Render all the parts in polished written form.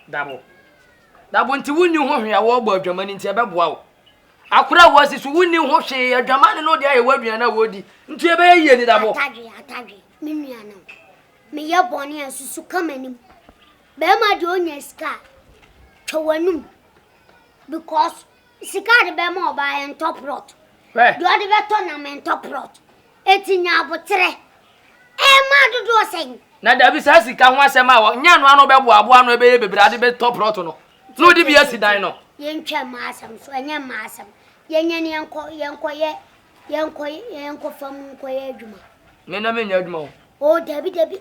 Dabo. Dabo nti wunni ho hwe a wo gbo adwama ni nti e beboa wo. Akura wo asisu wunni ho hwe adwama ne no de aye waduana wodi. Nti e be yie ni Dabo. Atadwe. Me nuana. Me ye boni asusu kamanim. Be ma de onya sika. Twanum. Because sika de be ma oba en top rot. Where? Do de be to na men top rot. Etinya abotre. Ma dodo sen. Na da bi sa sika ho asem a wo nya no ano bebo abo ano be ye bebrade be top rot no. No di bi asidan no. Yen twa masam so enya masam. Yenya ne yenko fam ko ye adwuma. Me na me nya adwuma o. Oh dabi yen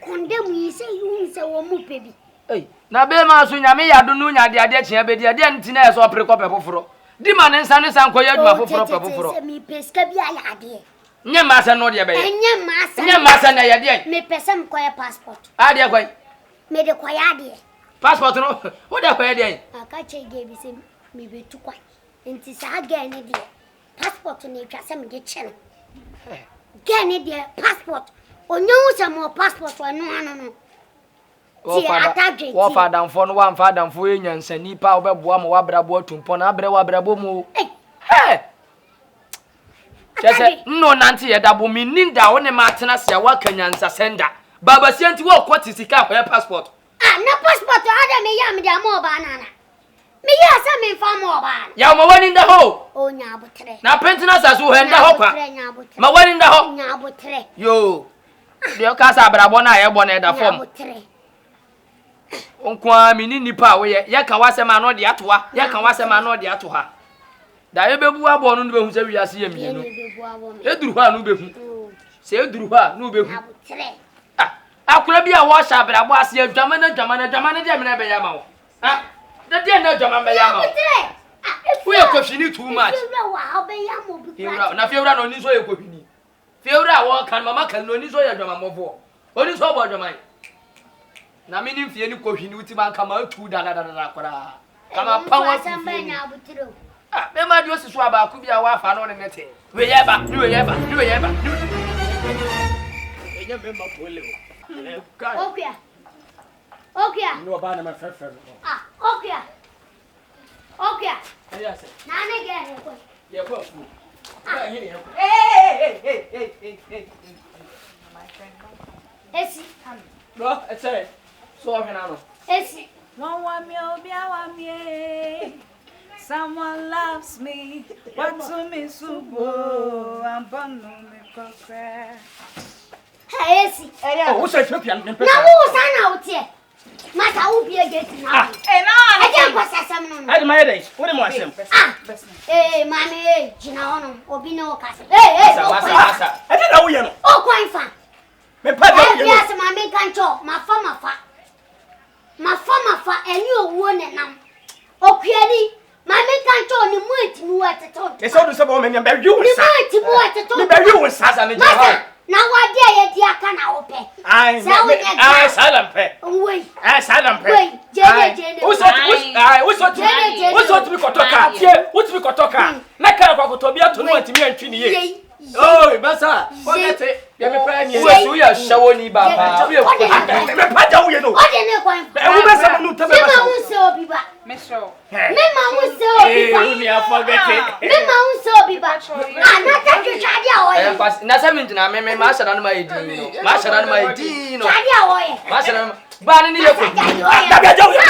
condemn yi say you say wo mu pebi. Ei, na be ma so nya me yado no nya de ade chia be de ade ntina e so opre ko pepoforo. Di ma ne nsa nko ye adwuma foforo pepoforo. Se mi peska bi ala ade. Nye masa no de be ye. Nye masa na ye de. Me pesam ko ye passport. Ade kwai. Me de ko ya de. Passport no, wo de kwai de. Aka che ge bi se me be tu kwai. Nti sa ga ne de. Passport ne twa se me de che no. Ga ne de passport. Onyo se mo passport no. Wo fa danfo no wa fa danfo enyansani pa wo beboa mo wabrabo atumpo na abre wabrabo mu. Chese no nanti ye Dabo mi ninda wo ne ma tena se wa kanyansa senda. Baba sianti wo kwoti sika kwa passport. Na passport ada me ya me da mo ba nana. Me ya sa me fa mo ba. Ya mo wani nda ho. O nya abotre. Na pentina sa so henda ho kwa. Ma wani nda ho. Nya abotre. Yo. De ka sa abrabo na ye bo na da form. Onkwa mi ni nipa wo ye ka wasem ano de atoa. Ye ka wasem ano de ato ha. Da ye bebu abo no be hu se wiase ye mienu. Eduru ha no be hu. Se eduru ha no be hu. Akura bi a wo sha abrabo ase adwama na de me na be ya ma wo. De na adwama be ya ma wo. Wo ye kofini too much. Na fiewra no ni so ye kofini. Fiewra wo kan mama kan no ni so ye adwama mofo. Oni so bo adwama. Na mini mfie ni kofini uti ban kama tu da kwara. Kama pawa sambanya abutiro. Me ma dio siso aba ku bia wa fa no ne nete. We ye ba. Enye me ma pole o. Okay. No ba na ma fefe. Okay. Yes. Na ne ge ko. Ye ko fu. Hey. My friend. Esi. No, it's all right. So no. Esi. Someone loves me. What to me subo. I'm born me kokre. Hey, Esi. Oh, what's that champion? Na wo sana utie. Masa wo bia gate na. I can't pass some no. I my day. What am I saying? Mami, jina ono. Obi no kase. Masa. I didn't know you. Oh, quite fun. Me pa do you. Yes, mami kancho. Mafa. Eni owo ne nam. Okuani. Mami kancho ni mu etimu ateton. It's all the same woman and you. Ni mu etimu ateton. Ni be you sasa me jina. Na wadi ye di aka na ope. I silent pe. Wait. Silent pe. Wait. Jene. What's me kotoka? What's me kotoka? Na kara kwa kutobia to no antimi antwi ni ye. Oh, basa. Forget it. Ya me pa ni. Wo ya shawo ni baba. Me pa ja wo ye no. O de ne kwan. E wo besa no tebe basa. Me ma unse obi ba. Me show. Me ma unse obi ba. Eh, me forget it. Me ma unse obi ba. Na ta twade a wo ye. Na sa me ntina me ma shara no ma edi no. Ma shara no ma edi no. Twade a wo ye. Ma shara ba ni ye ko. Dabi ajo ye.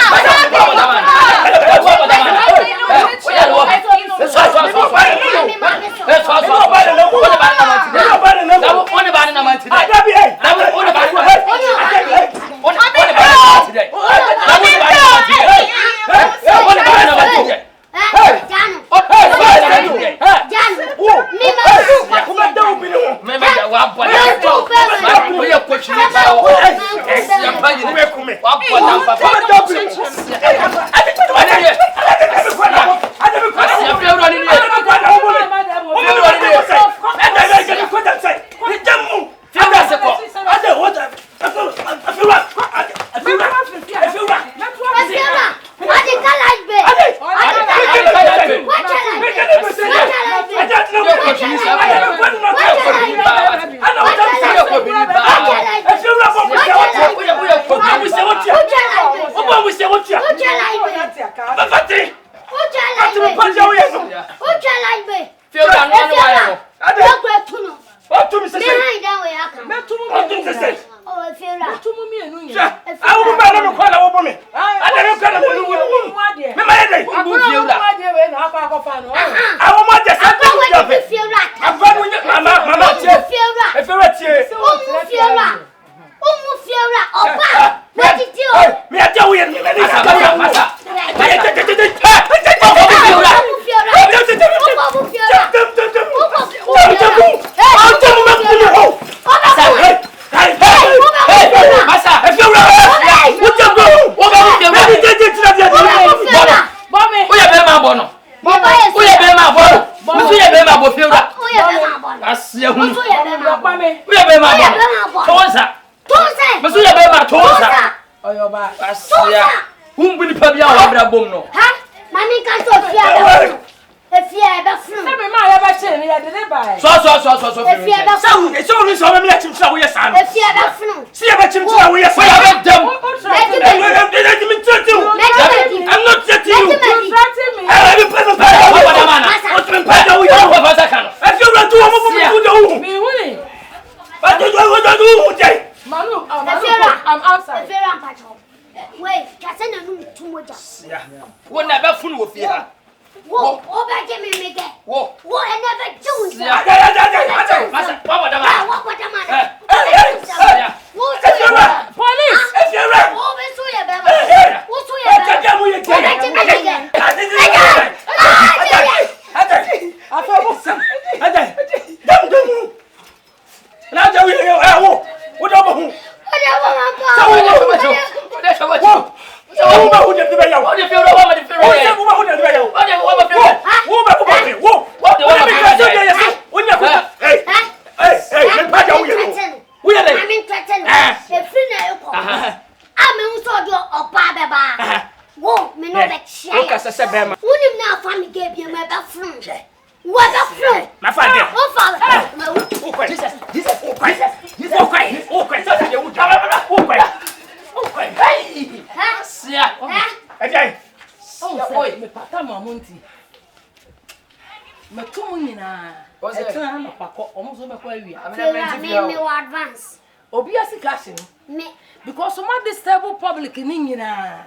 Because some of this stable public in India.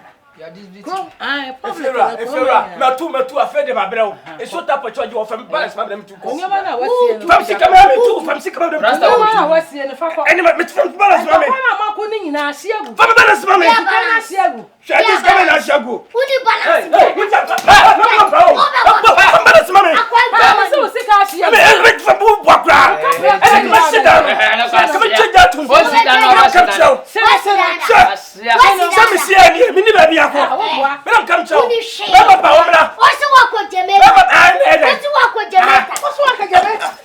Metu afraid of Abreu. It's so tough for you from balance, madam. To come here, from sick of the Rasta. And met from balance, mammy. From balance, mammy. Shall coming as you go. Who did balance? Balance, mammy. I'm so sick of you. I'm from Bukra. And I must sit down. Come and check that to come to what's the walk with Jamaica? What's the walk with Jamaica? What's the walk with Jamaica?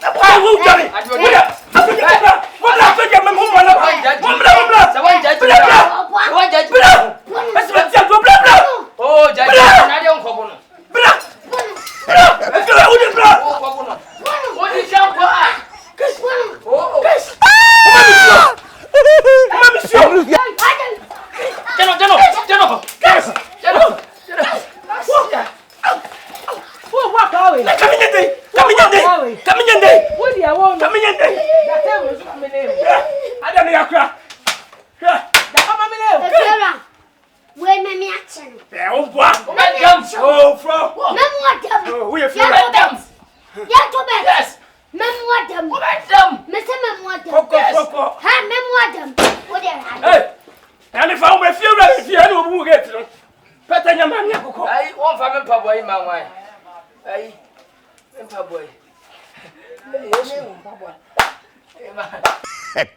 Hey,